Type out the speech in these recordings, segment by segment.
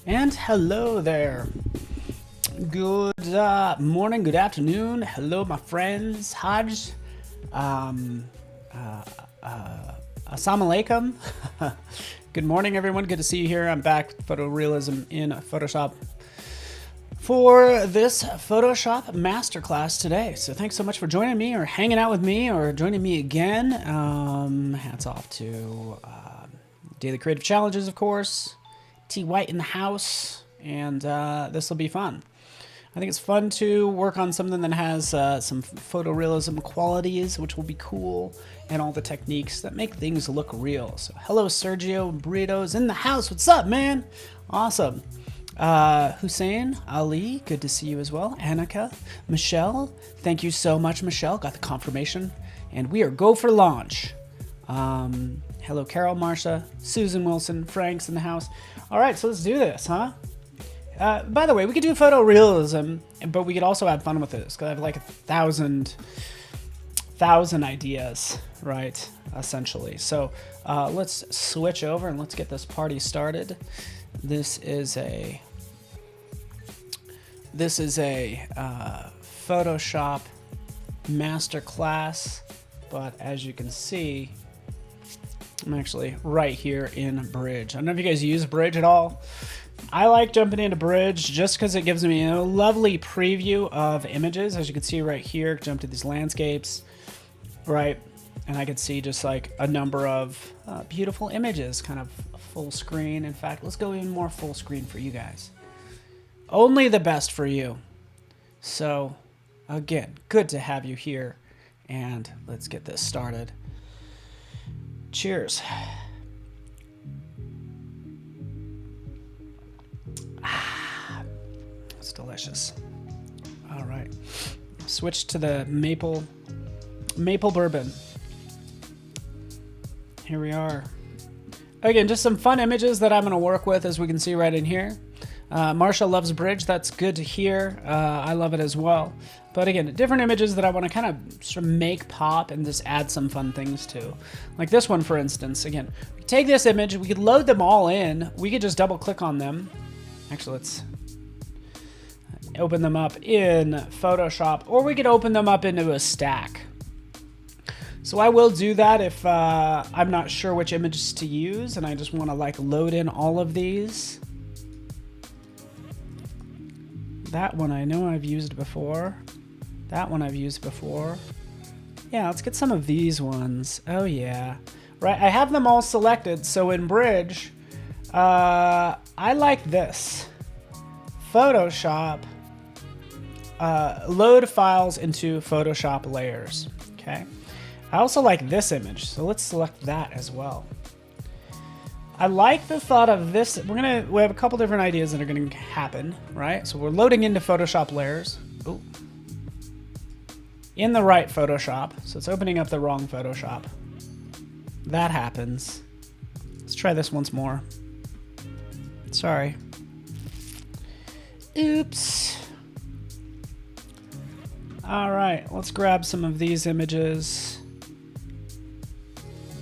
And hello there. Good morning, good afternoon. Hello, my friends. Hajj. Assalamu alaikum. Good morning, everyone. Good to see you here. I'm back with Photorealism in Photoshop for this Photoshop Masterclass today. So thanks so much for joining me or hanging out with me or joining me again. Hats off to Daily Creative Challenges, of course. T. White in the house, and this will be fun. I think it's fun to work on something that has some photorealism qualities, which will be cool, and all the techniques that make things look real. So hello, Sergio Burritos in the house. What's up, man? Awesome. Hussein, Ali, good to see you as well. Annika, Michelle, thank you so much, Michelle. Got the confirmation, and we are go for launch. Hello, Carol, Marsha, Susan Wilson, Frank's in the house. All right, so let's do this, huh? By the way, we could do photorealism, but we could also have fun with this, because I have like a thousand ideas, right, essentially. So let's switch over and let's get this party started. This is a Photoshop Masterclass, but as you can see, I'm actually right here in Bridge. I don't know if you guys use Bridge at all. I like jumping into Bridge just because it gives me a lovely preview of images. As you can see right here, jump to these landscapes, right? And I can see just like a number of beautiful images, kind of full screen. In fact, let's go even more full screen for you guys. Only the best for you. So again, good to have you here, and let's get this started. Cheers. It's delicious. All right. Switch to the maple bourbon. Here we are. Again, just some fun images that I'm going to work with, as we can see right in here. Marsha loves Bridge. That's good to hear. I love it as well. But again, different images that I want to kind of sort of make pop and just add some fun things to. Like this one, for instance. Again, we take this image, we could load them all in. We could just double click on them. Actually, let's open them up in Photoshop, or we could open them up into a stack. So I will do that if I'm not sure which images to use and I just want to like load in all of these. That one I know I've used before. That one I've used before. Yeah, let's get some of these ones. Oh yeah. Right, I have them all selected, so in Bridge, I like this. Photoshop, load files into Photoshop layers, okay? I also like this image, so let's select that as well. I like the thought of this. We have a couple different ideas that are gonna happen, right? So we're loading into Photoshop layers. Ooh. In the right Photoshop, so it's opening up the wrong Photoshop. That happens. Let's try this once more. Sorry. Oops. All right, let's grab some of these images.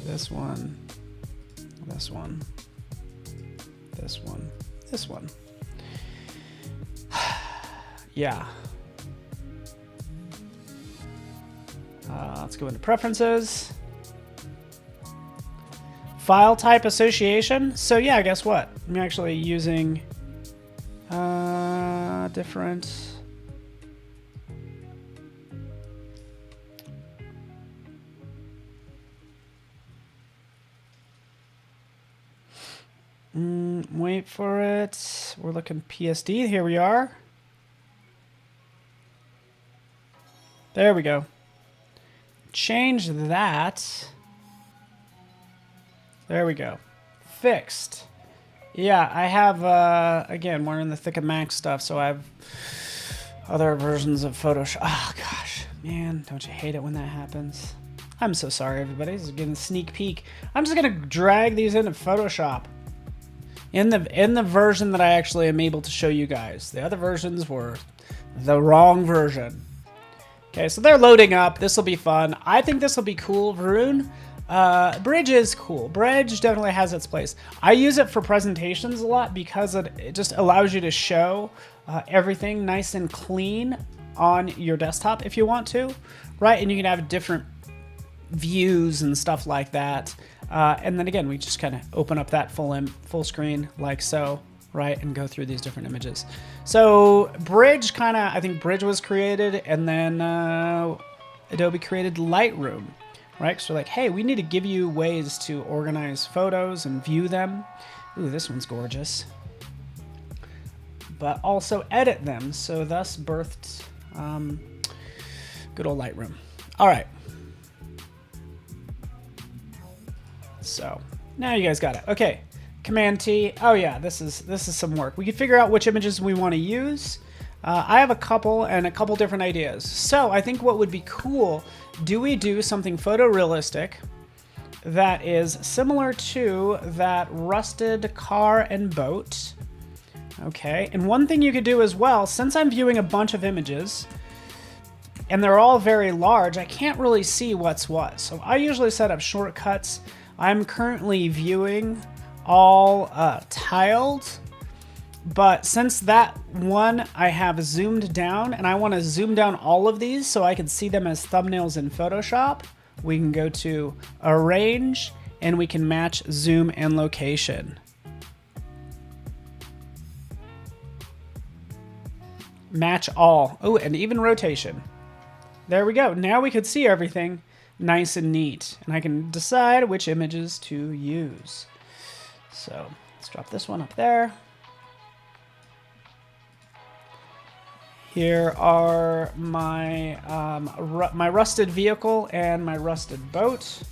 This one. This one, this one, this one. Yeah. Let's go into preferences. File type association. So yeah, guess what? I'm actually using different. Wait for it. We're looking PSD. Here we are. There we go. Change that. There we go. Fixed. Yeah, I have, again, we're in the thick of Mac stuff, so I have other versions of Photoshop. Oh, gosh. Man, don't you hate it when that happens? I'm so sorry, everybody. This is getting a sneak peek. I'm just going to drag these into Photoshop. In the version that I actually am able to show you guys. The other versions were the wrong version. Okay, so they're loading up. This will be fun. I think this will be cool, Varun. Bridge is cool. Bridge definitely has its place. I use it for presentations a lot because it just allows you to show everything nice and clean on your desktop if you want to, right? And you can have different views and stuff like that. And then again, we just kind of open up that full screen like so, right? And go through these different images. So Bridge I think Bridge was created, and then Adobe created Lightroom, right? So like, hey, we need to give you ways to organize photos and view them. Ooh, this one's gorgeous. But also edit them. So thus birthed good old Lightroom. All right. So now you guys got it. Okay. Command T. Oh yeah, this is some work. We can figure out which images we want to use. I have a couple different ideas. So I think what would be cool, do we do something photorealistic that is similar to that rusted car and boat? Okay, and one thing you could do as well, since I'm viewing a bunch of images and they're all very large, I can't really see what's what. So I usually set up shortcuts. I'm currently viewing all tiled, but since that one I have zoomed down and I want to zoom down all of these so I can see them as thumbnails in Photoshop, we can go to Arrange and we can match zoom and location. Match all. Oh, and even rotation. There we go. Now we could see everything nice and neat, and I can decide which images to use. So let's drop this one up there. Here are my my rusted vehicle and my rusted boat.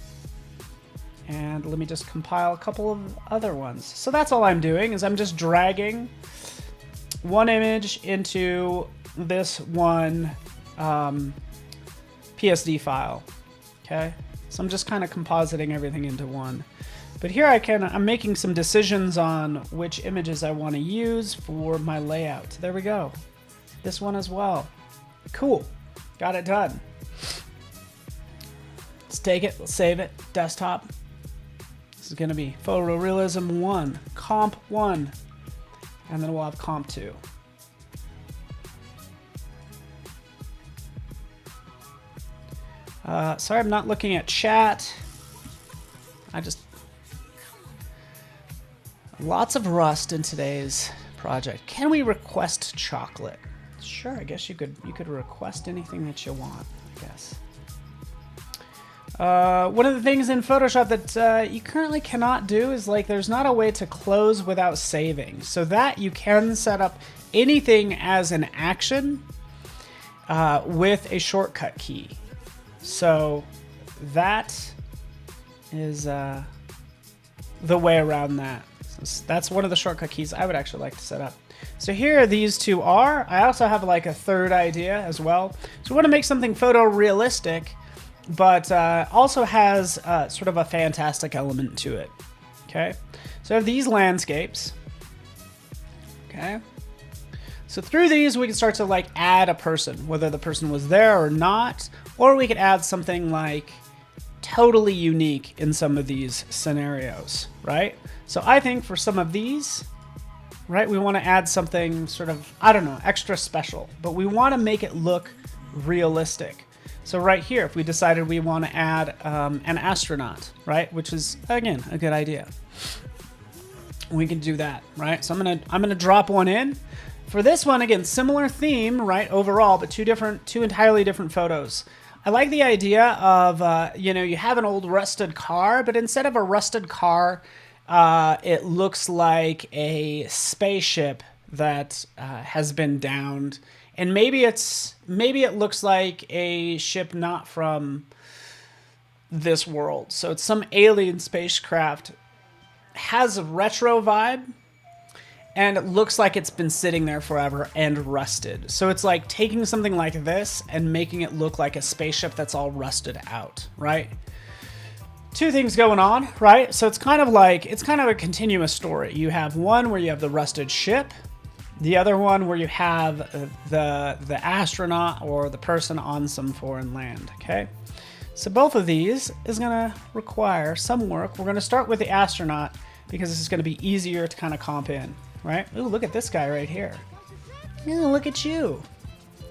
And let me just compile a couple of other ones. So that's all I'm doing, is I'm just dragging one image into this one PSD file. Okay, so I'm just kind of compositing everything into one. But here I'm making some decisions on which images I want to use for my layout. There we go. This one as well. Cool. Got it done. Let's take it, let's save it, desktop. This is going to be Photorealism 1, Comp 1, and then we'll have Comp 2. Sorry, I'm not looking at chat. Lots of rust in today's project. Can we request chocolate? Sure, I guess you could request anything that you want, I guess. One of the things in Photoshop that you currently cannot do is, like, there's not a way to close without saving. So that you can set up anything as an action with a shortcut key. So that is the way around that. So that's one of the shortcut keys I would actually like to set up. So here these two are. I also have like a third idea as well. So we want to make something photorealistic, but also has sort of a fantastic element to it. Okay, so I have these landscapes. Okay, so through these we can start to like add a person, whether the person was there or not, or we could add something like totally unique in some of these scenarios, right? So I think for some of these, right, we want to add something sort of, I don't know, extra special, but we want to make it look realistic. So right here, if we decided we want to add an astronaut, right, which is, again, a good idea, we can do that, right? So I'm gonna drop one in. For this one, again, similar theme, right, overall, but two entirely different photos. I like the idea of, you have an old rusted car, but instead of a rusted car, it looks like a spaceship that has been downed. And maybe it looks like a ship not from this world. So it's some alien spacecraft, has a retro vibe, and it looks like it's been sitting there forever and rusted. So it's like taking something like this and making it look like a spaceship that's all rusted out, right? Two things going on, right? So it's kind of a continuous story. You have one where you have the rusted ship, the other one where you have the astronaut or the person on some foreign land, okay? So both of these is gonna require some work. We're gonna start with the astronaut because this is gonna be easier to kind of comp in, right? Ooh, look at this guy right here. Yeah, look at you.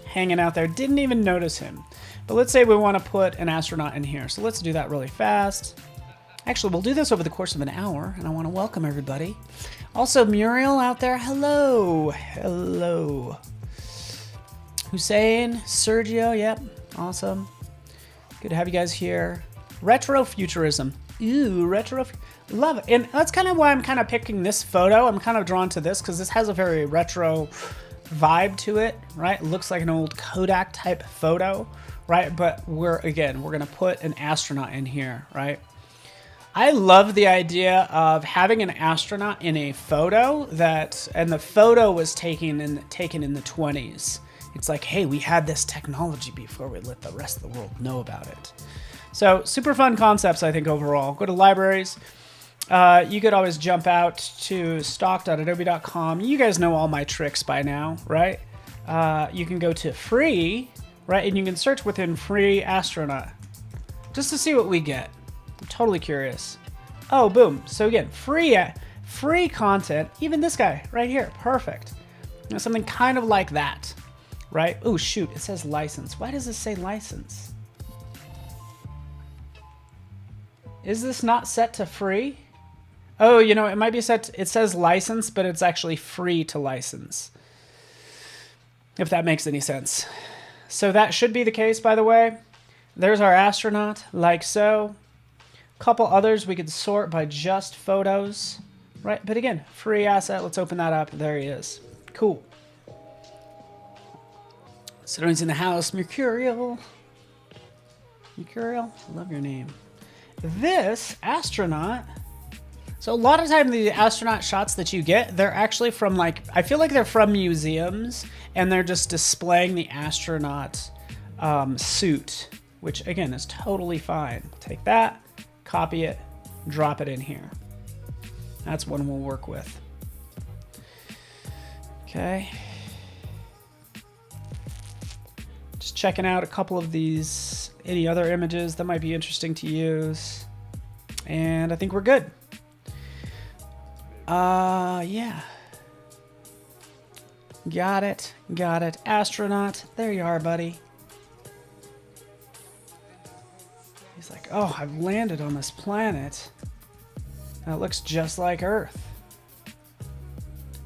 Hanging out there, didn't even notice him. But let's say we wanna put an astronaut in here. So let's do that really fast. Actually, we'll do this over the course of an hour, and I wanna welcome everybody. Also, Muriel out there, hello. Hello. Hussein, Sergio, yep, awesome. Good to have you guys here. Retrofuturism. Ooh, love it. And that's kind of why I'm kind of picking this photo. I'm kind of drawn to this because this has a very retro vibe to it, right? It looks like an old Kodak type photo, right? But we're going to put an astronaut in here, right? I love the idea of having an astronaut in a photo and the photo was taken in the 20s. It's like, hey, we had this technology before we let the rest of the world know about it. So super fun concepts, I think, overall. Go to libraries. You could always jump out to stock.adobe.com. You guys know all my tricks by now, right? You can go to free, right? And you can search within free astronaut just to see what we get. I'm totally curious. Oh, boom. So again, free content. Even this guy right here. Perfect. You know, something kind of like that. Right? Oh, shoot. It says license. Why does it say license? Is this not set to free? Oh, you know, it might be set to, it says license, but it's actually free to license. If that makes any sense. So that should be the case, by the way. There's our astronaut, like so. A couple others we could sort by just photos. Right? But again, free asset. Let's open that up. There he is. Cool. Citroen's in the house. Mercurial. Mercurial? I love your name. This astronaut. So a lot of time the astronaut shots that you get, they're actually from I feel like they're from museums and they're just displaying the astronaut suit, which again is totally fine. Take that, copy it, drop it in here. That's one we'll work with. Okay. Just checking out a couple of these, any other images that might be interesting to use. And I think we're good. Yeah. Got it. Astronaut. There you are, buddy. He's like, oh, I've landed on this planet. That looks just like Earth.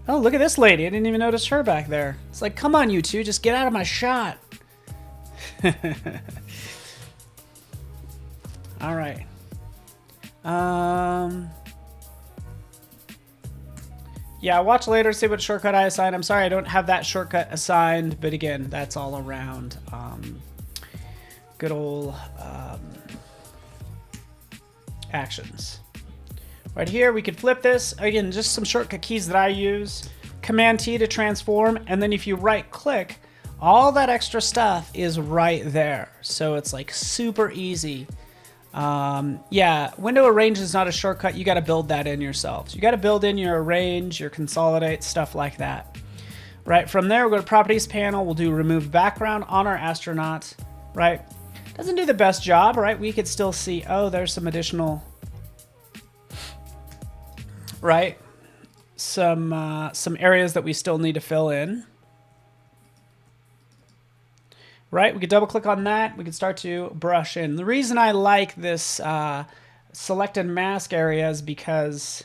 Oh, look at this lady. I didn't even notice her back there. It's like, come on, you two, just get out of my shot. All right. Yeah, watch later, see what shortcut I assign. I'm sorry I don't have that shortcut assigned, but again, that's all around good old actions. Right here, we could flip this. Again, just some shortcut keys that I use. Command T to transform, and then if you right click, all that extra stuff is right there. So it's like super easy. Yeah, window arrange is not a shortcut. You got to build that in yourself. So you got to build in your arrange, your consolidate, stuff like that. Right, from there, we'll go to properties panel. We'll do remove background on our astronaut, right? Doesn't do the best job, right? We could still see, oh, there's some additional, right? Some areas that we still need to fill in. Right, we could double click on that. We could start to brush in. The reason I like this select and mask area is because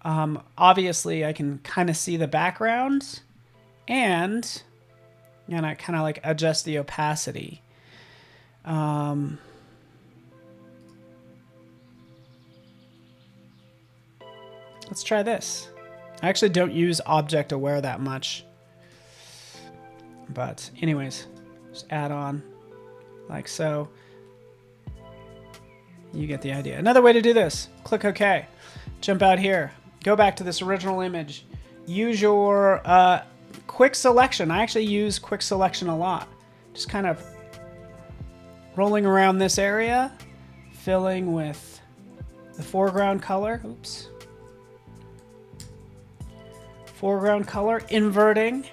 obviously I can kind of see the background and I kind of like adjust the opacity. Let's try this. I actually don't use object aware that much. But anyways. Just add on like so. You get the idea. Another way to do this, click OK. Jump out here. Go back to this original image. Use your quick selection. I actually use quick selection a lot. Just kind of rolling around this area, filling with the foreground color. Oops. Foreground color, inverting.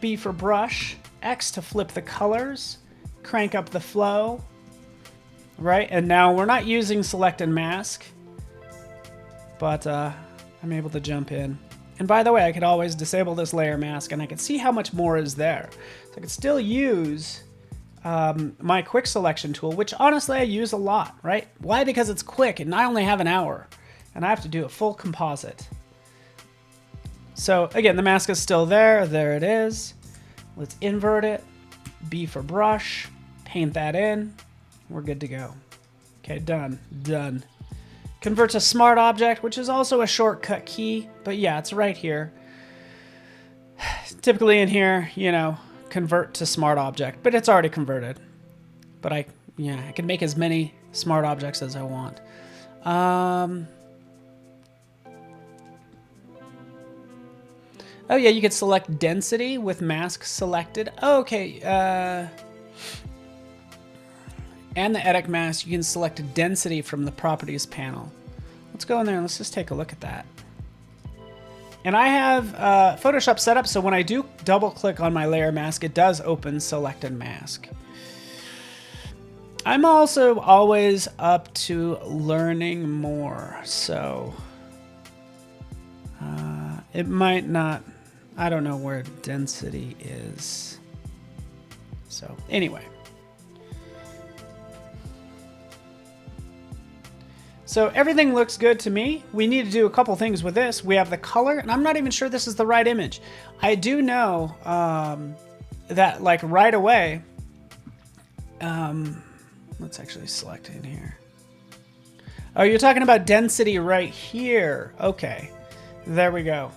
B for brush. X to flip the colors, crank up the flow, right? And now we're not using select and mask, but I'm able to jump in. And by the way, I could always disable this layer mask and I could see how much more is there. So I could still use my quick selection tool, which honestly I use a lot, right? Why? Because it's quick and I only have an hour and I have to do a full composite. So again, the mask is still there. There it is. Let's invert it. B for brush, paint that in. We're good to go. Okay, done, done. Convert to smart object, which is also a shortcut key, but yeah, it's right here. Typically in here, you know, convert to smart object, but it's already converted. But I can make as many smart objects as I want. Oh yeah, you could select density with mask selected. Oh, okay. And the edit mask, you can select density from the properties panel. Let's go in there and let's just take a look at that. And I have Photoshop set up so when I do double click on my layer mask, it does open selected mask. I'm also always up to learning more, so it might not, I don't know where density is. So anyway. So everything looks good to me. We need to do a couple things with this. We have the color, and I'm not even sure this is the right image. I do know that like right away, let's actually select in here. Oh, you're talking about density right here. Okay, there we go.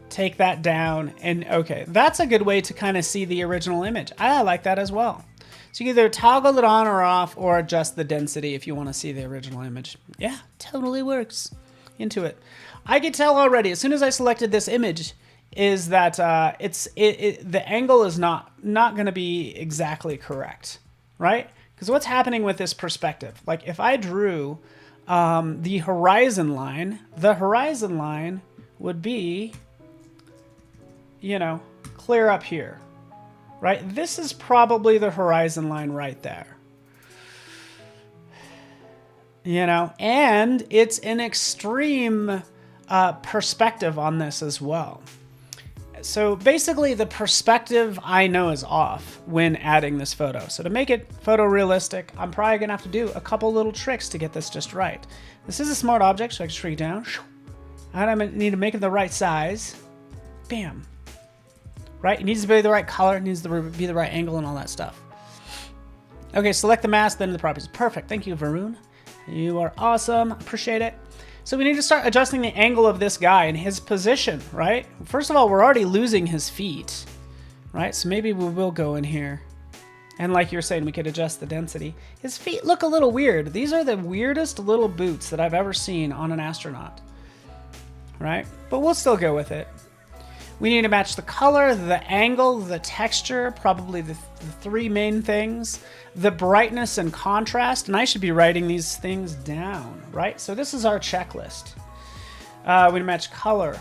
Take that down, and okay, that's a good way to kind of see the original image. I like that as well. So you can either toggle it on or off or adjust the density if you want to see the original image. Yeah, totally works. Into it. I could tell already, as soon as I selected this image, is that the angle is not going to be exactly correct, right? Because what's happening with this perspective? Like if I drew the horizon line would be, you know, clear up here. Right? This is probably the horizon line right there. You know, and it's an extreme perspective on this as well. So basically the perspective I know is off when adding this photo. So to make it photorealistic, I'm probably gonna have to do a couple little tricks to get this just right. This is a smart object, so I can shrink down. And I need to make it the right size. Bam. Right? It needs to be the right color, it needs to be the right angle and all that stuff. Okay, select the mask, then the properties. Perfect. Thank you, Varun. You are awesome. Appreciate it. So we need to start adjusting the angle of this guy and his position, right? First of all, we're already losing his feet, right? So maybe we will go in here. And like you're saying, we could adjust the density. His feet look a little weird. These are the weirdest little boots that I've ever seen on an astronaut, right? But we'll still go with it. We need to match the color, the angle, the texture, probably the three main things, the brightness and contrast, and I should be writing these things down, right? So this is our checklist. We match color.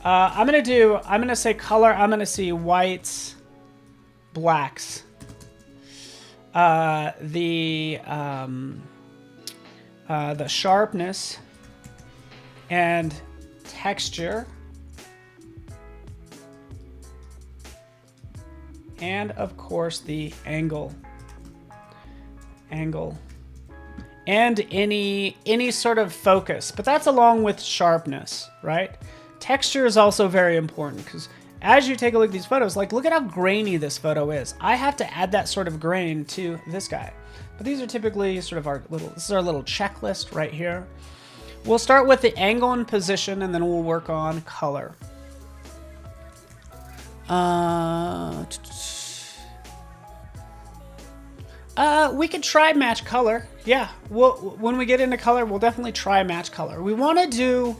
I'm gonna say color, I'm gonna see whites, blacks. The sharpness, and texture, and of course the angle, and any sort of focus, but that's along with sharpness, right? Texture is also very important because as you take a look at these photos, like look at how grainy this photo is. I have to add that sort of grain to this guy, but these are typically sort of this is our little checklist right here. We'll start with the angle and position, and then we'll work on color. We could try match color. Yeah, when we get into color, we'll definitely try match color. We want to do,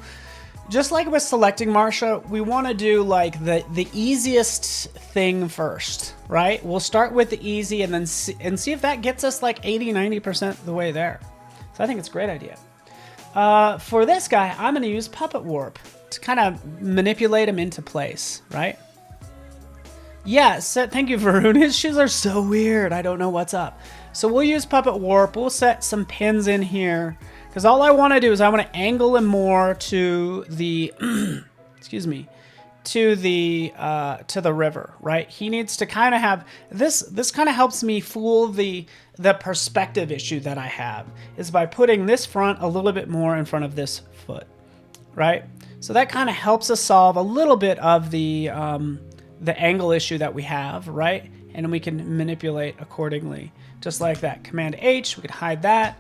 just like with selecting Marsha, we want to do like the easiest thing first, right? We'll start with the easy and then see if that gets us like 80-90% the way there. So I think it's a great idea. For this guy, I'm going to use Puppet Warp to kind of manipulate him into place, right? Yeah, so thank you, Varun. His shoes are so weird. I don't know what's up. So we'll use Puppet Warp. We'll set some pins in here. Because all I want to do is I want to angle him more to the... excuse me. To the river, right? He needs to kind of have... This kind of helps me fool the perspective issue that I have. Is by putting this front a little bit more in front of this foot, right? So that kind of helps us solve a little bit of the angle issue that we have, right? And we can manipulate accordingly, just like that. Command H, we could hide that,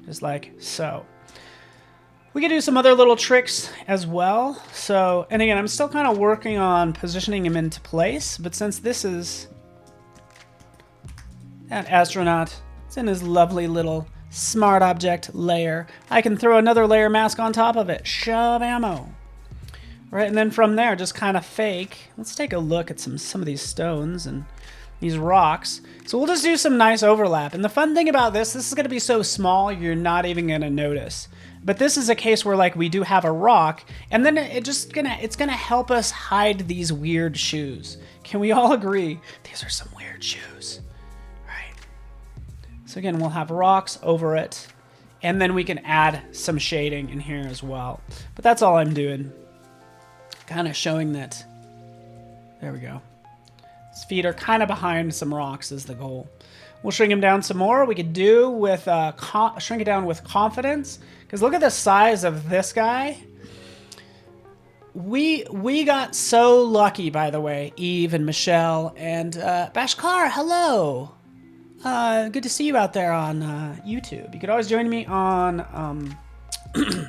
just like so. We can do some other little tricks as well. So, and again, I'm still kind of working on positioning him into place, but since this is that astronaut, it's in his lovely little smart object layer, I can throw another layer mask on top of it. Shove ammo. Right, and then from there, just kind of fake. Let's take a look at some of these stones and these rocks. So we'll just do some nice overlap. And the fun thing about this is going to be so small, you're not even going to notice. But this is a case where like we do have a rock, and then it's gonna help us hide these weird shoes. Can we all agree? These are some weird shoes, right? So again, we'll have rocks over it, and then we can add some shading in here as well. But that's all I'm doing. Kind of showing that, there we go. His feet are kind of behind some rocks is the goal. We'll shrink him down some more. We could do with, shrink it down with confidence. Because look at the size of this guy. We got so lucky, by the way, Eve and Michelle and Bashkar, hello. Good to see you out there on YouTube. You could always join me on,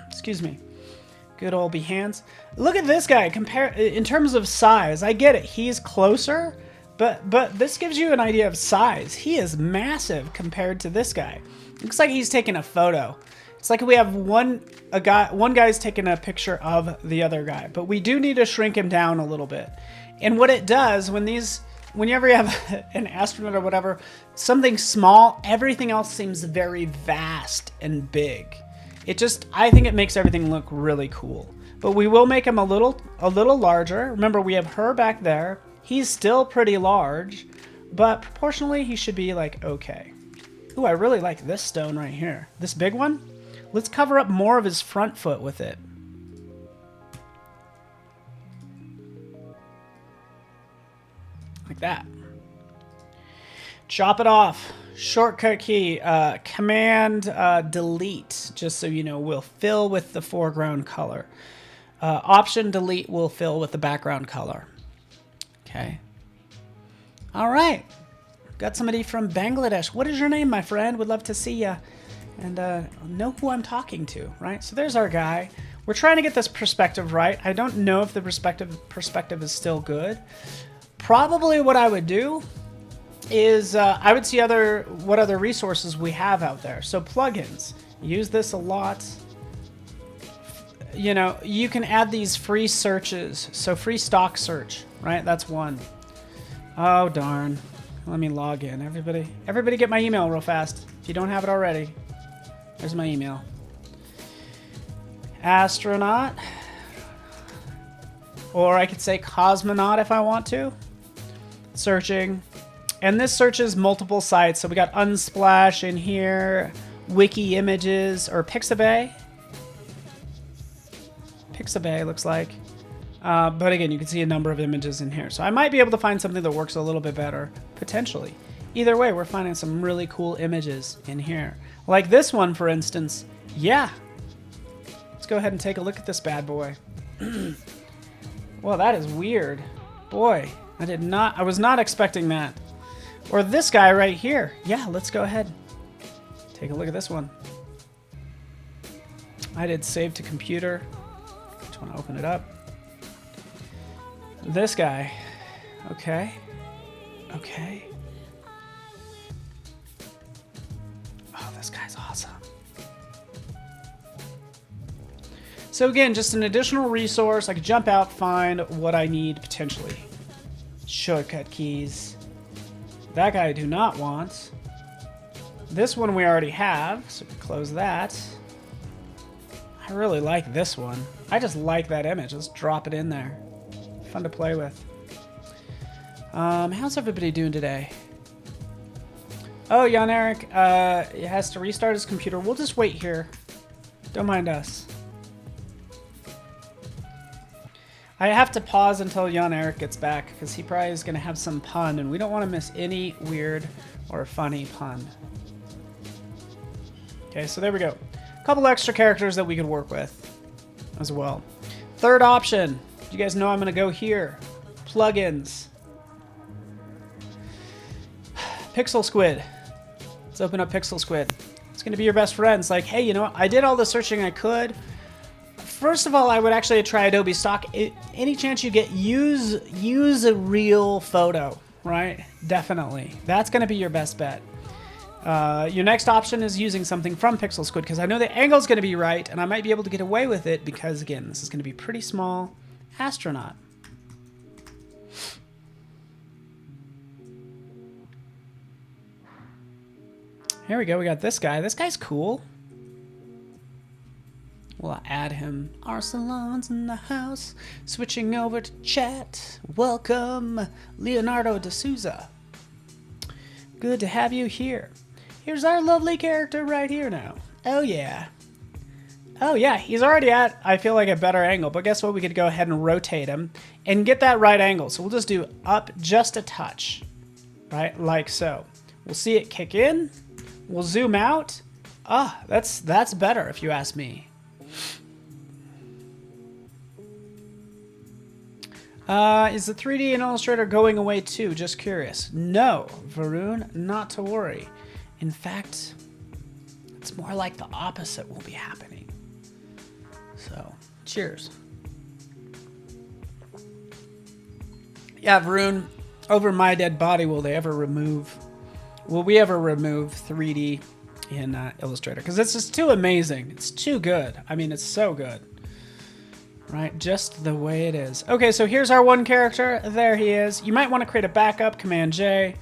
excuse me, good old Behance. Look at this guy. Compare in terms of size. I get it. He's closer, but this gives you an idea of size. He is massive compared to this guy. Looks like he's taking a photo. It's like we have one guy's taking a picture of the other guy, but we do need to shrink him down a little bit. And what it does whenever you have an astronaut or whatever, something small, everything else seems very vast and big. I think it makes everything look really cool. But we will make him a little larger. Remember, we have her back there. He's still pretty large, but proportionally he should be like okay. Ooh, I really like this stone right here. This big one. Let's cover up more of his front foot with it. Like that. Chop it off. Shortcut key, Command Delete, just so you know, will fill with the foreground color. Option Delete will fill with the background color. Okay. All right. Got somebody from Bangladesh. What is your name, my friend? Would love to see you and know who I'm talking to, right? So there's our guy. We're trying to get this perspective right. I don't know if the perspective is still good. Probably what I would do is I would see what other resources we have out there. So plugins, use this a lot. You know, you can add these free searches. So free stock search, right? That's one. Oh, darn. Let me log in. Everybody get my email real fast. If you don't have it already, there's my email. Astronaut. Or I could say cosmonaut if I want to. Searching. And this searches multiple sites. So we got Unsplash in here, Wiki Images, or Pixabay. Pixabay looks like. But again, you can see a number of images in here. So I might be able to find something that works a little bit better, potentially. Either way, we're finding some really cool images in here. Like this one, for instance. Yeah. Let's go ahead and take a look at this bad boy. Well, that is weird. Boy, I was not expecting that. Or this guy right here. Yeah, let's go ahead. Take a look at this one. I did save to computer. Just want to open it up. This guy. Okay. Okay. Oh, this guy's awesome. So again, just an additional resource. I could jump out, find what I need potentially. Shortcut keys. That guy I do not want. This one we already have, so we can close that. I really like this one. I just like that image. Let's drop it in there. Fun to play with. How's everybody doing today? Oh, Jan Eric has to restart his computer. We'll just wait here. Don't mind us. I have to pause until Jan Eric gets back because he probably is going to have some pun, and we don't want to miss any weird or funny pun. Okay, so there we go. A couple extra characters that we could work with as well. Third option. You guys know I'm going to go here. Plugins. Pixel Squid. Let's open up Pixel Squid. It's going to be your best friend. It's like, hey, you know what? I did all the searching I could. First of all, I would actually try Adobe Stock. Any chance you get, use a real photo, right? Definitely. That's going to be your best bet. Your next option is using something from Pixel Squid because I know the angle is going to be right, and I might be able to get away with it because, again, this is going to be pretty small. Astronaut. Here we go. We got this guy. This guy's cool. We'll add him. Arsalan's in the house. Switching over to chat. Welcome, Leonardo de Souza. Good to have you here. Here's our lovely character right here now. Oh, yeah. Oh, yeah. He's already at, I feel like, a better angle. But guess what? We could go ahead and rotate him and get that right angle. So we'll just do up just a touch. Right? Like so. We'll see it kick in. We'll zoom out. Ah, that's better if you ask me. Is the 3D in Illustrator going away too? Just curious. No, Varun, not to worry. In fact, it's more like the opposite will be happening. So, cheers. Yeah, Varun, over my dead body, will we ever remove 3D in Illustrator? Because it's just too amazing. It's too good. I mean, it's so good. Right, just the way it is. Okay, so here's our one character. There he is. You might want to create a backup, Command J.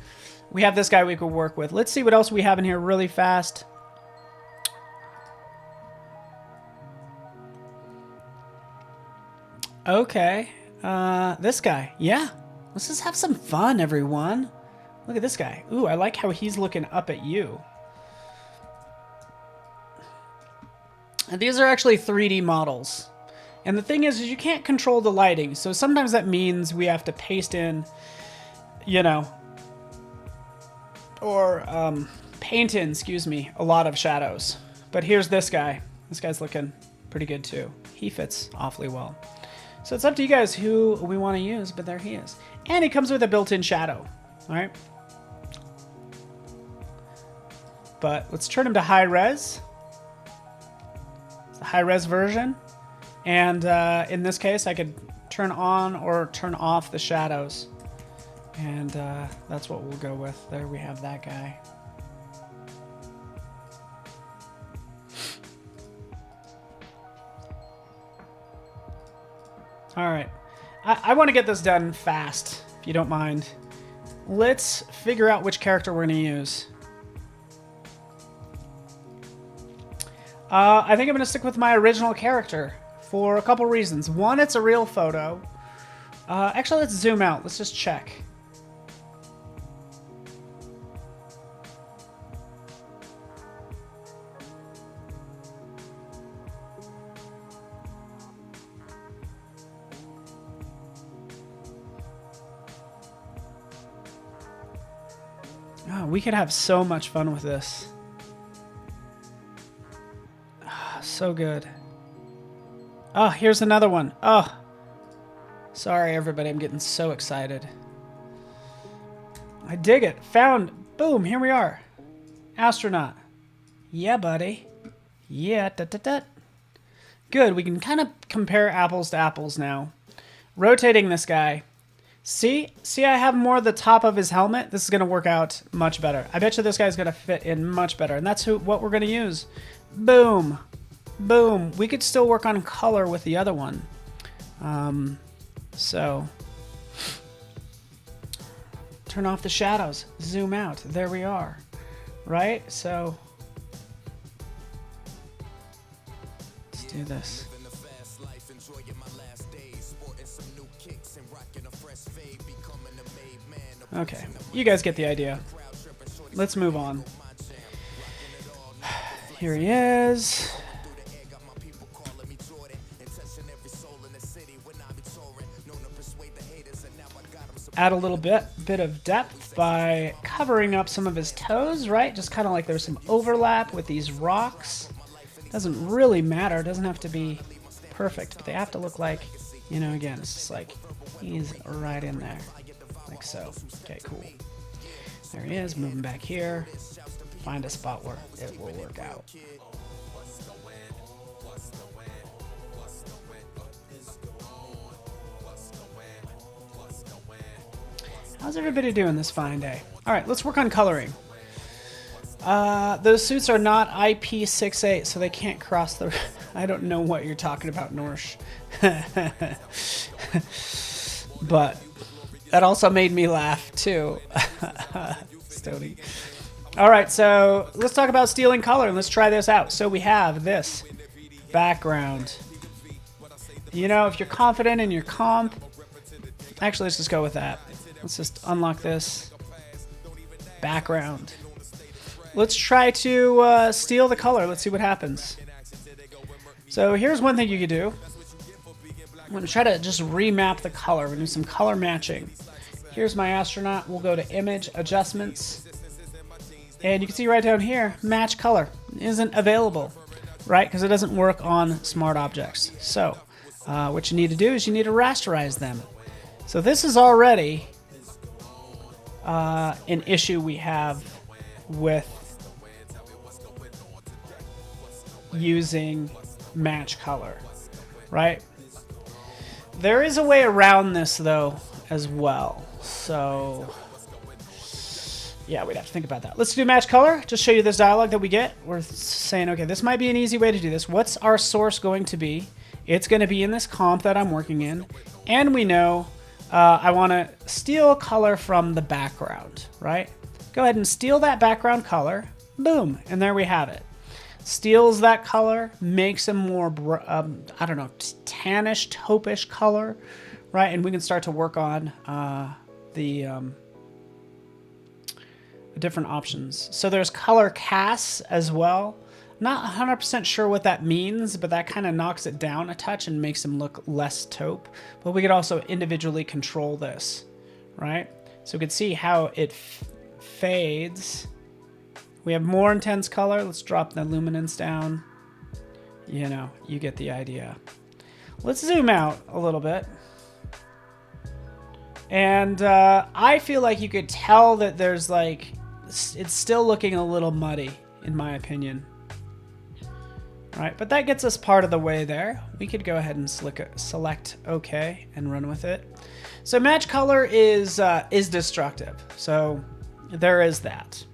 We have this guy we could work with. Let's see what else we have in here really fast. Okay, this guy. Yeah, let's just have some fun, everyone. Look at this guy. Ooh, I like how he's looking up at you. And these are actually 3D models. And the thing is you can't control the lighting. So sometimes that means we have to paste in, you know, or paint in, excuse me, a lot of shadows. But here's this guy. This guy's looking pretty good too. He fits awfully well. So it's up to you guys who we want to use, but there he is. And he comes with a built-in shadow, all right? But let's turn him to high res. It's the high res version. And in this case, I could turn on or turn off the shadows. And that's what we'll go with. There we have that guy. All right. I want to get this done fast, if you don't mind. Let's figure out which character we're going to use. I think I'm going to stick with my original character. For a couple reasons. One, it's a real photo. Actually, let's zoom out. Let's just check. Oh, we could have so much fun with this. Oh, so good. Oh, here's another one. Oh, sorry, everybody. I'm getting so excited. I dig it. Found. Boom. Here we are. Astronaut. Yeah, buddy. Yeah. Good. We can kind of compare apples to apples now. Rotating this guy. See, I have more of the top of his helmet. This is going to work out much better. I bet you this guy's going to fit in much better. And that's what we're going to use. Boom. Boom. We could still work on color with the other one. So turn off the shadows. Zoom out. There we are. Right? So let's do this. Okay, you guys get the idea. Let's move on. Here he is. Add a little bit of depth by covering up some of his toes, right? Just kind of like there's some overlap with these rocks. Doesn't really matter. It doesn't have to be perfect, but they have to look like, you know, again, it's just like he's right in there, like so. Okay, cool. There he is, moving back here. Find a spot where it will work out. How's everybody doing this fine day? All right, let's work on coloring. Those suits are not IP68, so they can't cross the... I don't know what you're talking about, Norsh. But that also made me laugh, too. Stony. All right, so let's talk about stealing color, and let's try this out. So we have this background. You know, if you're confident in your comp... Actually, let's just go with that. Let's just unlock this background. Let's try to steal the color. Let's see what happens. So here's one thing you could do. I'm going to try to just remap the color. We're going to do some color matching. Here's my astronaut. We'll go to Image, Adjustments. And you can see right down here, Match Color isn't available, right? Because it doesn't work on smart objects. So what you need to do is you need to rasterize them. So this is already an issue we have with using match color, right? There is a way around this though as well. So yeah, we'd have to think about that. Let's do match color. Just show you this dialog that we get. We're saying, okay, this might be an easy way to do this. What's our source going to be? It's going to be in this comp that I'm working in. And we know I want to steal color from the background, right? Go ahead and steal that background color. Boom. And there we have it. Steals that color, makes a more, I don't know, tannish, taupe-ish color, right? And we can start to work on the different options. So there's color casts as well. Not 100% sure what that means, but that kind of knocks it down a touch and makes them look less taupe. But we could also individually control this, right? So we can see how it fades. We have more intense color. Let's drop the luminance down. You know, you get the idea. Let's zoom out a little bit. And I feel like you could tell that there's like, it's still looking a little muddy, in my opinion. All right, but that gets us part of the way there. We could go ahead and select OK and run with it. So match color is destructive. So there is that.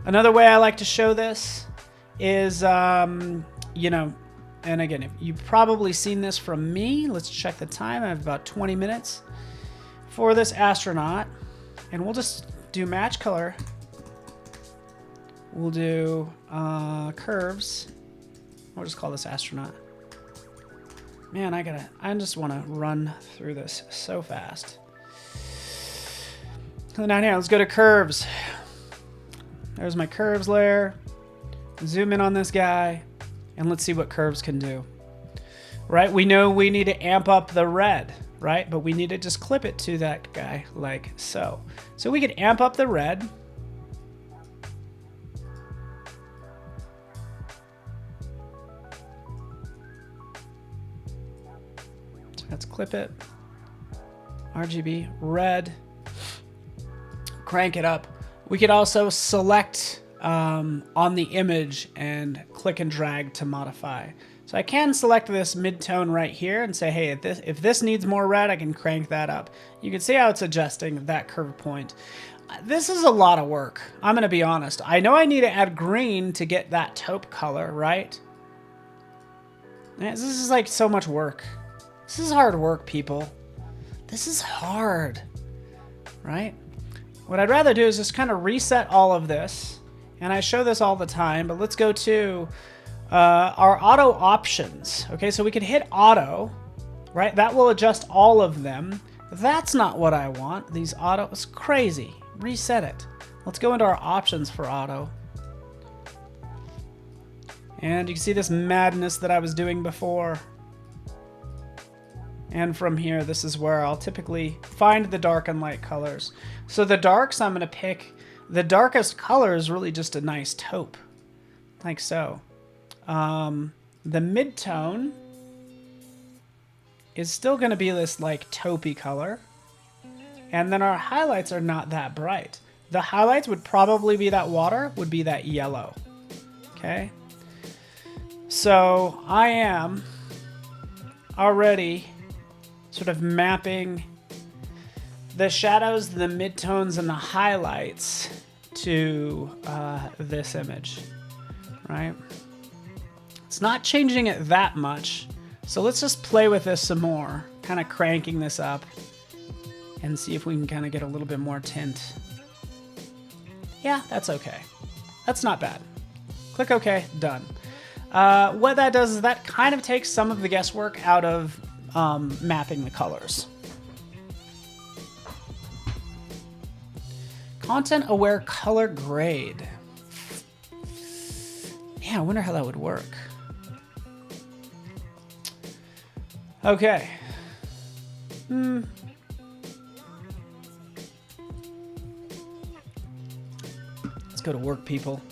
Another way I like to show this is, you know, and again, you've probably seen this from me. Let's check the time. I have about 20 minutes for this astronaut. And we'll just do match color. We'll do curves. We'll just call this astronaut. Man, I just want to run through this so fast. So down here, let's go to curves. There's my curves layer. Zoom in on this guy, and let's see what curves can do. Right? We know we need to amp up the red, right? But we need to just clip it to that guy like so. So we could amp up the red. Let's clip it. RGB, red. Crank it up. We could also select on the image and click and drag to modify. So I can select this mid-tone right here and say, hey, if this needs more red, I can crank that up. You can see how it's adjusting that curve point. This is a lot of work. I'm going to be honest. I know I need to add green to get that taupe color, right? This is like so much work. This is hard work, people. This is hard, right? What I'd rather do is just kind of reset all of this. And I show this all the time, but let's go to our auto options. Okay, so we could hit auto, right? That will adjust all of them. That's not what I want. These auto, it's crazy. Reset it. Let's go into our options for auto. And you can see this madness that I was doing before. And from here, this is where I'll typically find the dark and light colors. So the darks, I'm going to pick, the darkest color is really just a nice taupe, like so. The mid-tone is still going to be this like taupey color. And then our highlights are not that bright. The highlights would probably be that water, would be that yellow. Okay. So I am already sort of mapping the shadows, the midtones, and the highlights to this image, right? It's not changing it that much. So let's just play with this some more, kind of cranking this up and see if we can kind of get a little bit more tint. Yeah, that's okay. That's not bad. Click OK, done. What that does is that kind of takes some of the guesswork out of mapping the colors. Content aware color grade. Yeah, I wonder how that would work. Okay. Let's go to work, people.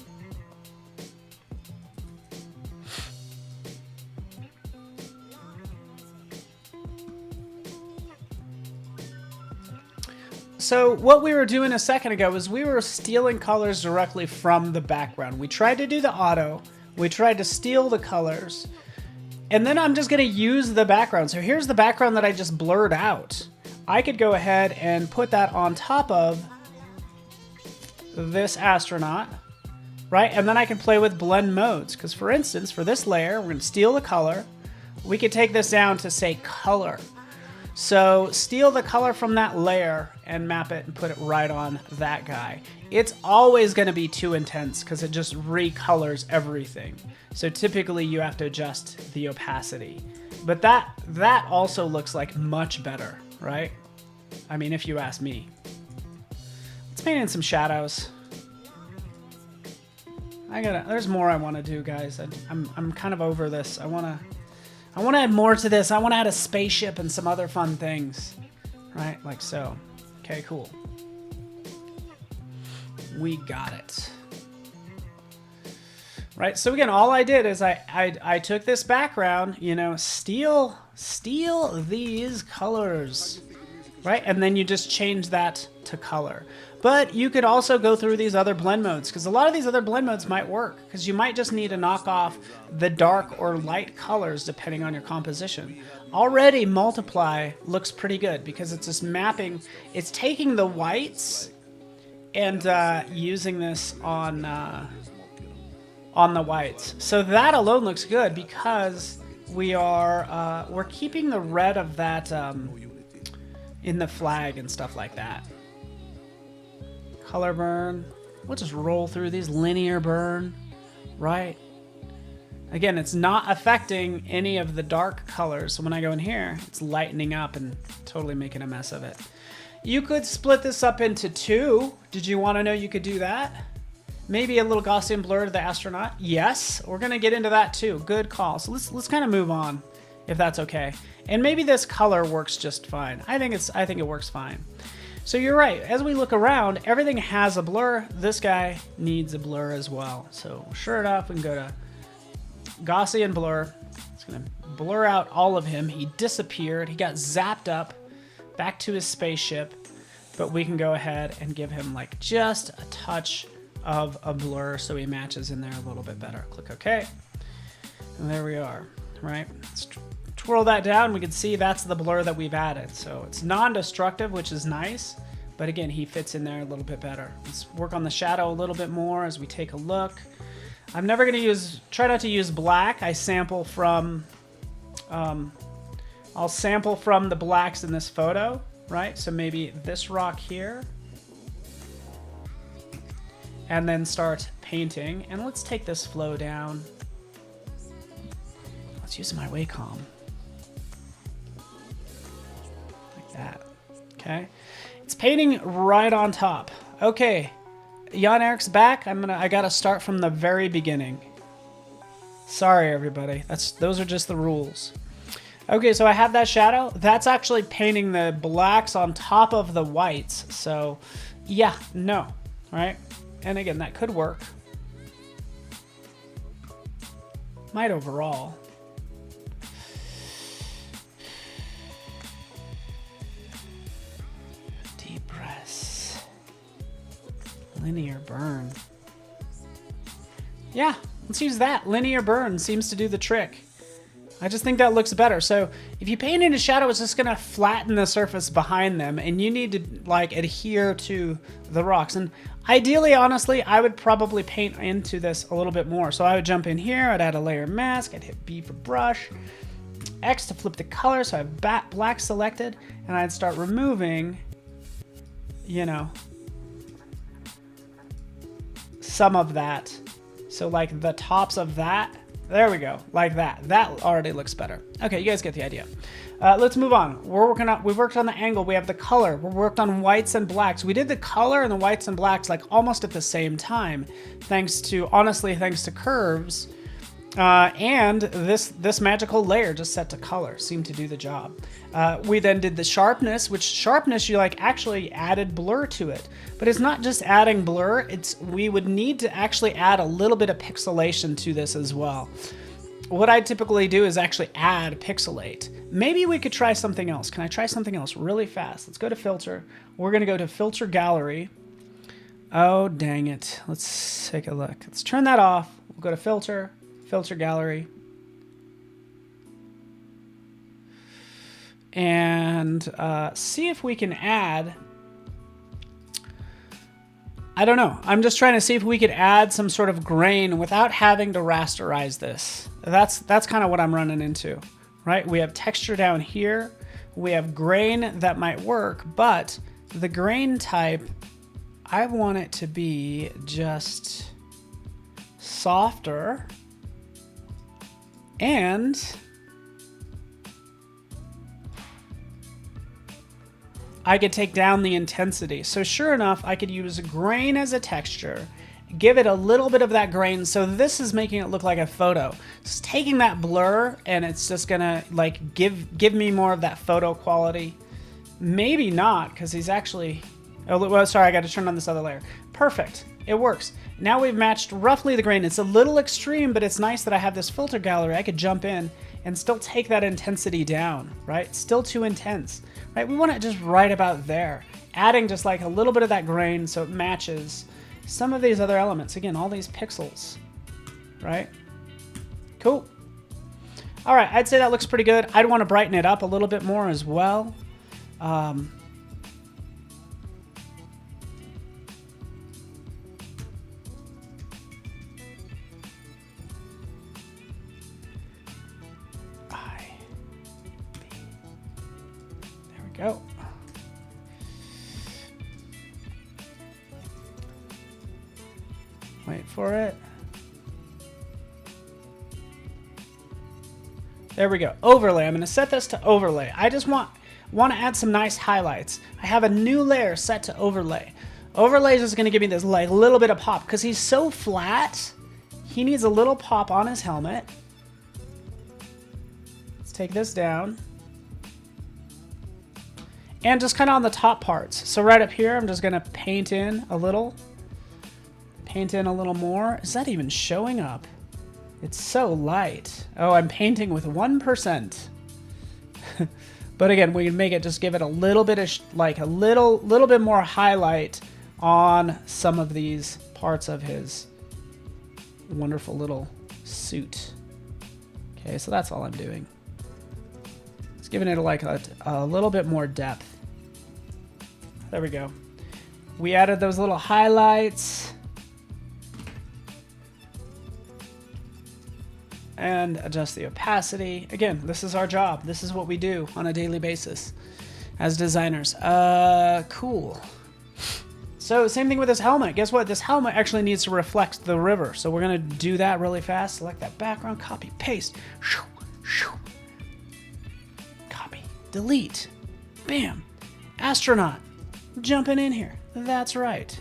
So what we were doing a second ago was we were stealing colors directly from the background. We tried to do the auto, we tried to steal the colors, and then I'm just gonna use the background. So here's the background that I just blurred out. I could go ahead and put that on top of this astronaut, right? And then I can play with blend modes. Because for instance, for this layer, we're gonna steal the color. We could take this down to say color. So steal the color from that layer and map it and put it right on that guy. It's always going to be too intense because it just recolors everything. So typically you have to adjust the opacity. But that also looks like much better, right? I mean, if you ask me. Let's paint in some shadows. There's more I want to do, guys. I'm kind of over this. I want to add more to this. I want to add a spaceship and some other fun things, right? Like so. Okay, cool. We got it. Right, so again, all I did is I took this background, you know, steal these colors, right? And then you just change that to color. But you could also go through these other blend modes, because a lot of these other blend modes might work, because you might just need to knock off the dark or light colors depending on your composition. Already multiply looks pretty good because it's just mapping, it's taking the whites and using this on the whites. So that alone looks good because we're keeping the red of that in the flag and stuff like that. Color burn. We'll just roll through these. Linear burn, right? Again, it's not affecting any of the dark colors. So when I go in here, it's lightening up and totally making a mess of it. You could split this up into two. Did you want to know you could do that? Maybe a little Gaussian blur to the astronaut. Yes, we're gonna get into that too. Good call. So let's kind of move on, if that's okay. And maybe this color works just fine. I think it works fine. So you're right. As we look around, everything has a blur. This guy needs a blur as well. So sure enough, we can go to Gaussian blur. It's gonna blur out all of him. He disappeared. He got zapped up back to his spaceship. But we can go ahead and give him like just a touch of a blur so he matches in there a little bit better. Click OK. And there we are, right? Let's twirl that down. We can see that's the blur that we've added. So it's non-destructive, which is nice. But again, he fits in there a little bit better. Let's work on the shadow a little bit more as we take a look. I'm never going to try not to use black. I sample from, I'll sample from the blacks in this photo, right? So maybe this rock here. And then start painting. And let's take this flow down. Let's use my Wacom. that. Okay, it's painting right on top. Okay, Jan Erik's back. I gotta start from the very beginning. Sorry, everybody. Those are just the rules. Okay, so I have that shadow. That's actually painting the blacks on top of the whites. So, yeah, no, right? And again, that could work. Might overall. Deep breaths. Linear burn. Yeah, let's use that. Linear burn seems to do the trick. I just think that looks better. So if you paint in a shadow, it's just gonna flatten the surface behind them, and you need to like adhere to the rocks. And ideally, honestly, I would probably paint into this a little bit more. So I would jump in here, I'd add a layer mask, I'd hit B for brush, X to flip the color, so I have black selected, and I'd start removing, you know, some of that. So like the tops of that. There we go, like that. That already looks better. Okay, you guys get the idea. Let's move on. We've worked on the angle. We have the color. We worked on whites and blacks. We did the color and the whites and blacks like almost at the same time, thanks to curves. And this magical layer just set to color seemed to do the job. We then did the sharpness, which sharpness you like actually added blur to it. But it's not just adding blur, we would need to actually add a little bit of pixelation to this as well. What I typically do is actually add pixelate. Maybe we could try something else. Can I try something else really fast? Let's go to filter. We're gonna go to filter gallery. Oh, dang it. Let's take a look. Let's turn that off. We'll go to filter gallery. And see if we can add, I don't know. I'm just trying to see if we could add some sort of grain without having to rasterize this. That's kind of what I'm running into, right? We have texture down here. We have grain that might work, but the grain type, I want it to be just softer. And I could take down the intensity. So sure enough, I could use grain as a texture, give it a little bit of that grain. So this is making it look like a photo. Just taking that blur, and it's just gonna like give me more of that photo quality. Maybe not, because he's actually, oh, well, sorry, I got to turn on this other layer. Perfect, it works. Now we've matched roughly the grain. It's a little extreme, but it's nice that I have this filter gallery. I could jump in and still take that intensity down, right? Still too intense, right? We want it just right about there. Adding just like a little bit of that grain so it matches some of these other elements. Again, all these pixels, right? Cool. All right, I'd say that looks pretty good. I'd want to brighten it up a little bit more as well. Go. Wait for it. There we go. Overlay. I'm going to set this to overlay. I just want to add some nice highlights. I have a new layer set to overlay. Overlay is just going to give me this like little bit of pop because he's so flat. He needs a little pop on his helmet. Let's take this down. And just kind of on the top parts. So right up here, I'm just going to paint in a little. Paint in a little more. Is that even showing up? It's so light. Oh, I'm painting with 1%. But again, we can make it, just give it a little bit of, like a little bit more highlight on some of these parts of his wonderful little suit. Okay, so that's all I'm doing. It's giving it like a little bit more depth. There we go. We added those little highlights. And adjust the opacity. Again, this is our job. This is what we do on a daily basis as designers. Cool. So same thing with this helmet. Guess what? This helmet actually needs to reflect the river. So we're gonna do that really fast. Select that background, copy, paste. Copy, delete, bam. Astronaut. Jumping in here. That's right.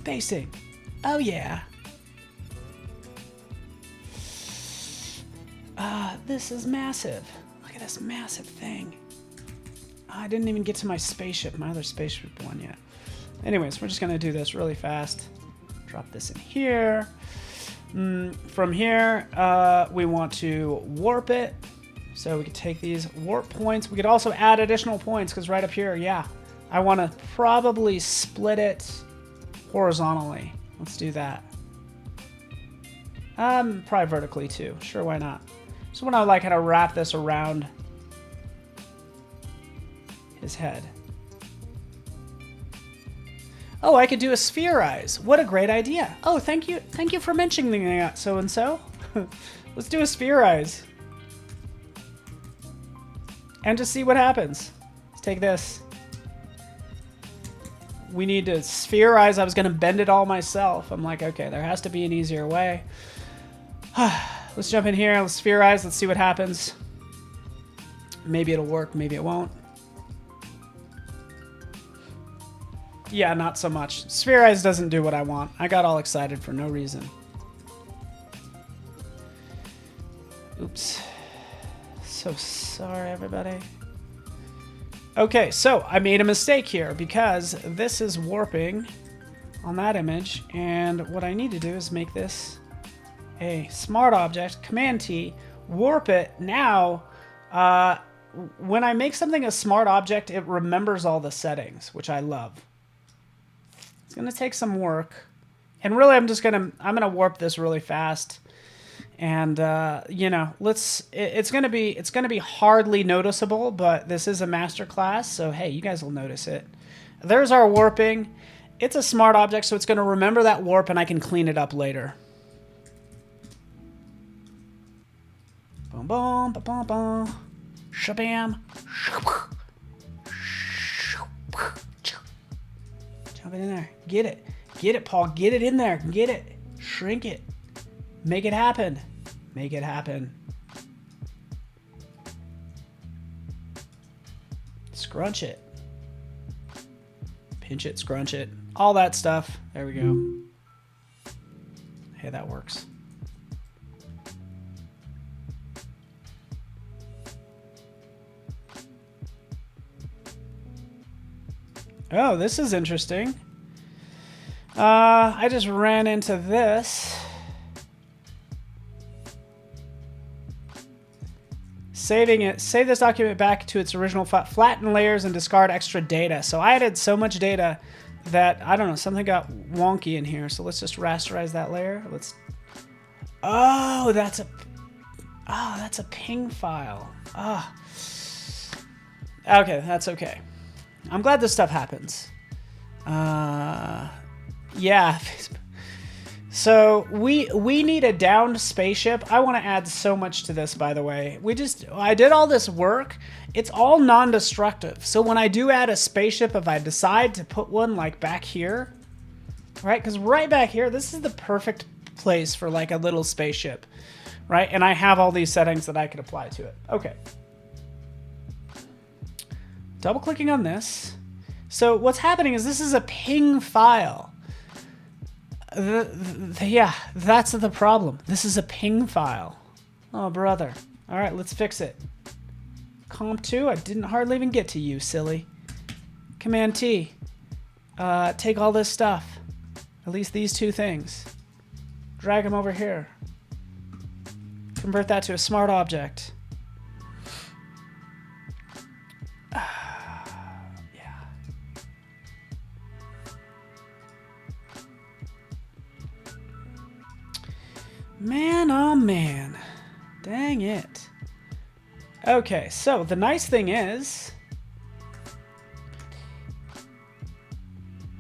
Facing. Oh, yeah. This is massive. Look at this massive thing. I didn't even get to my spaceship, my other spaceship one yet. Anyways, we're just going to do this really fast. Drop this in here. From here, we want to warp it. So we could take these warp points. We could also add additional points because right up here, yeah, I want to probably split it horizontally. Let's do that. Probably vertically too. Sure, why not? So when I like how to wrap this around his head. Oh, I could do a spherize. What a great idea. Oh, thank you. Thank you for mentioning that, so-and-so. Let's do a spherize. And just see what happens. Let's take this. We need to spherize. I was going to bend it all myself. I'm like, okay, there has to be an easier way. Let's jump in here. Let's spherize. Let's see what happens. Maybe it'll work. Maybe it won't. Yeah, not so much. Spherize doesn't do what I want. I got all excited for no reason. Oops. So sorry, everybody. Okay, so I made a mistake here because this is warping on that image. And what I need to do is make this a smart object. Command T, warp it. Now, when I make something a smart object, it remembers all the settings, which I love. It's going to take some work. And really, I'm going to warp this really fast. And, you know, it's going to be hardly noticeable, but this is a masterclass. So, hey, you guys will notice it. There's our warping. It's a smart object, so it's going to remember that warp and I can clean it up later. Boom, boom, ba, boom, boom. Shabam. Jump it in there. Get it. Get it, Paul. Get it in there. Get it. Shrink it. Make it happen. Make it happen. Scrunch it. Pinch it, scrunch it. All that stuff. There we go. Hey, that works. Oh, this is interesting. I just ran into this. Saving it. Save this document back to its original flatten layers and discard extra data. So I added so much data that, I don't know, something got wonky in here. So let's just rasterize that layer. Oh, that's a ping file. Okay, that's okay. I'm glad this stuff happens. Yeah. So we need a downed spaceship. I want to add so much to this, by the way. I did all this work. It's all non-destructive. So when I do add a spaceship, if I decide to put one like back here, right? Because right back here, this is the perfect place for like a little spaceship, right? And I have all these settings that I could apply to it. Okay. Double clicking on this. So what's happening is this is a ping file. Yeah, that's the problem. This is a ping file. Oh, brother. All right, let's fix it. Comp 2, I didn't hardly even get to you, silly. Command T. Take all this stuff. At least these two things. Drag them over here. Convert that to a smart object. Man, oh man. Dang it. Okay, so the nice thing is...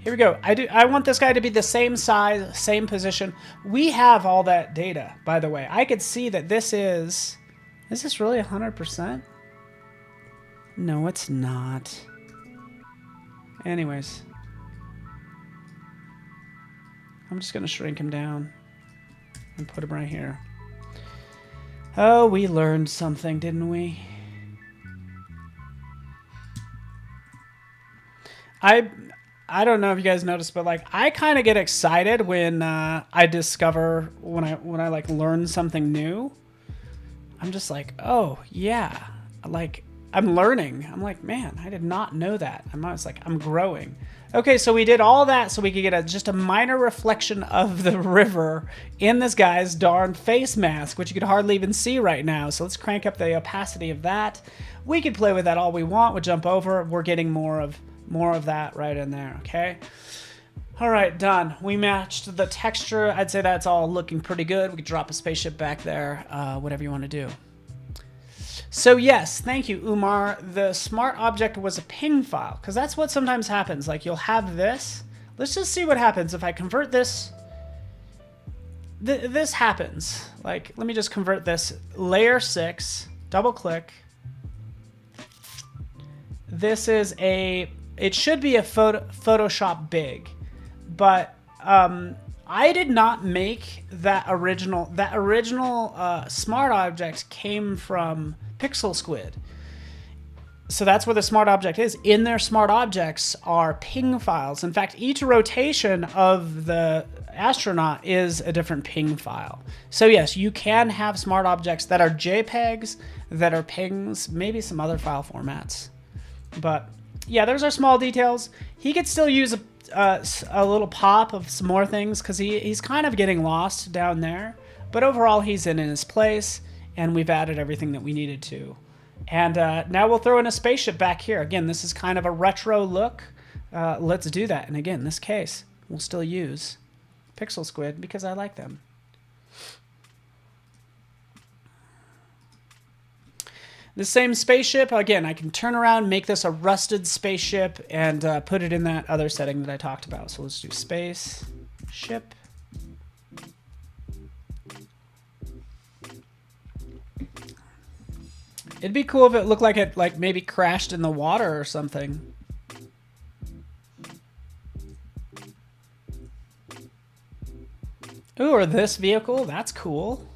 Here we go. I want this guy to be the same size, same position. We have all that data, by the way. I could see that this is... Is this really 100%? No, it's not. Anyways. I'm just going to shrink him down. And put him right here. Oh, we learned something, didn't we? I don't know if you guys noticed, but like I kind of get excited when I discover when I like learn something new. I'm just like, oh yeah, like I'm learning. I'm like, man, I did not know that. I'm growing. Okay, so we did all that so we could get just a minor reflection of the river in this guy's darn face mask, which you could hardly even see right now. So let's crank up the opacity of that. We could play with that all we want. We'll jump over. We're getting more of that right in there, okay? All right, done. We matched the texture. I'd say that's all looking pretty good. We could drop a spaceship back there, whatever you want to do. So yes, thank you, Umar. The smart object was a ping file, because that's what sometimes happens. Like you'll have this. Let's just see what happens if I convert this. This happens. Like, let me just convert this. Layer 6, double click. This is it should be a Photoshop big, but I did not make that original. That original smart object came from Pixel Squid. So that's where the smart object is. In their smart objects are ping files. In fact, each rotation of the astronaut is a different ping file. So yes, you can have smart objects that are JPEGs, that are pings, maybe some other file formats. But yeah, there's our small details. He could still use a little pop of some more things because he's kind of getting lost down there. But overall, he's in his place, and we've added everything that we needed to. And now we'll throw in a spaceship back here. Again, this is kind of a retro look. Let's do that. And again, in this case, we'll still use Pixel Squid because I like them. The same spaceship, again, I can turn around, make this a rusted spaceship, and put it in that other setting that I talked about. So let's do space, ship. It'd be cool if it looked like it maybe crashed in the water or something. Ooh, or this vehicle, that's cool.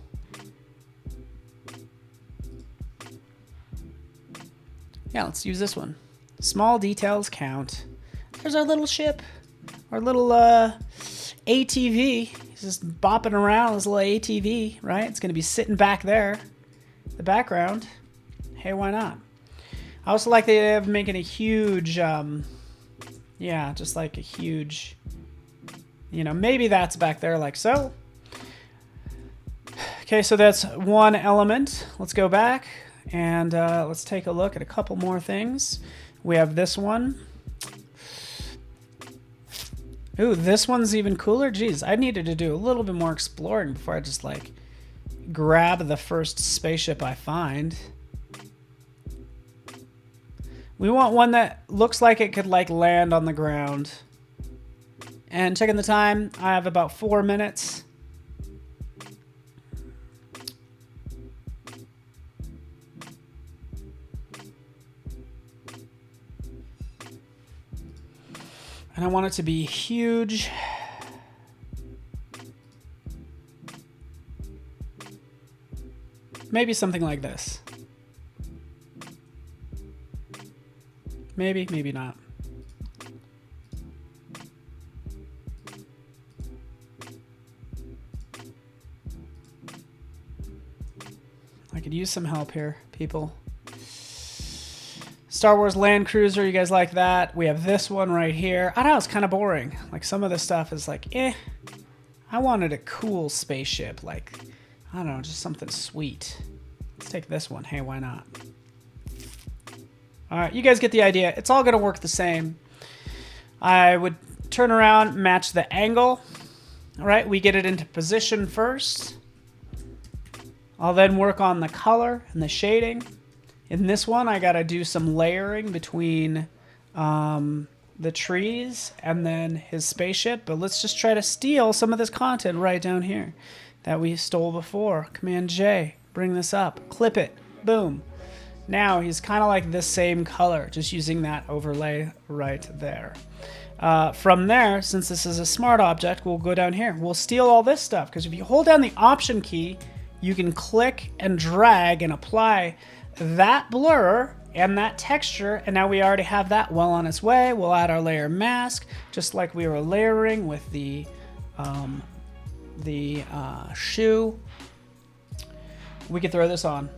Yeah, let's use this one. Small details count. There's our little ship. Our little ATV. He's just bopping around his little ATV, right? It's going to be sitting back there. The background. Hey, why not? I also like the idea of making a huge, yeah, just like a huge, you know, maybe that's back there like so. Okay, so that's one element. Let's go back. And let's take a look at a couple more things. We have this one. Ooh, this one's even cooler. Geez, I needed to do a little bit more exploring before I just like grab the first spaceship I find. We want one that looks like it could like land on the ground. And checking the time, I have about 4 minutes. And I want it to be huge. Maybe something like this. Maybe, maybe not. I could use some help here, people. Star Wars Land Cruiser, you guys like that? We have this one right here. I don't know, it's kind of boring. Like some of this stuff is like, eh. I wanted a cool spaceship, like, I don't know, just something sweet. Let's take this one. Hey, why not? All right, you guys get the idea. It's all gonna work the same. I would turn around, match the angle. All right, we get it into position first. I'll then work on the color and the shading. In this one, I gotta do some layering between the trees and then his spaceship. But let's just try to steal some of this content right down here that we stole before. Command J, bring this up, clip it, boom. Now he's kind of like the same color, just using that overlay right there. From there, since this is a smart object, we'll go down here. We'll steal all this stuff, because if you hold down the Option key, you can click and drag and apply that blur and that texture, and now we already have that well on its way. We'll add our layer mask, just like we were layering with the shoe. We could throw this on.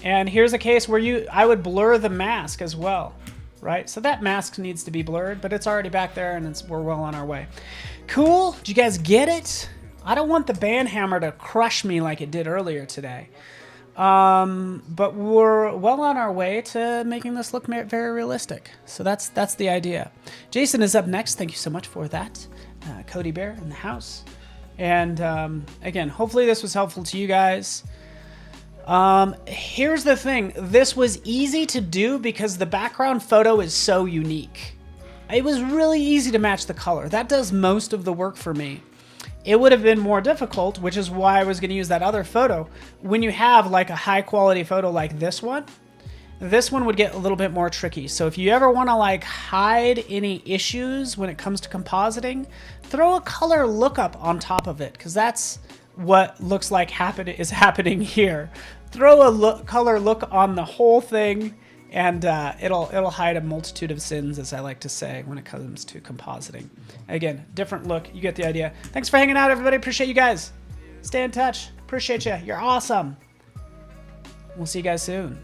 And here's a case where I would blur the mask as well, right? So that mask needs to be blurred, but it's already back there and we're well on our way. Cool, did you guys get it? I don't want the band hammer to crush me like it did earlier today. But we're well on our way to making this look very realistic. So that's the idea. Jason is up next. Thank you so much for that. Cody Bear in the house. And again, hopefully this was helpful to you guys. Here's the thing. This was easy to do because the background photo is so unique. It was really easy to match the color. That does most of the work for me. It would have been more difficult, which is why I was going to use that other photo. When you have like a high quality photo like this one would get a little bit more tricky. So if you ever want to like hide any issues when it comes to compositing, throw a color lookup on top of it, because that's what looks like is happening here. Throw a color look on the whole thing, and it'll hide a multitude of sins, as I like to say, when it comes to compositing. Again, different look. You get the idea. Thanks for hanging out, everybody. Appreciate you guys. Stay in touch. Appreciate you. You're awesome. We'll see you guys soon.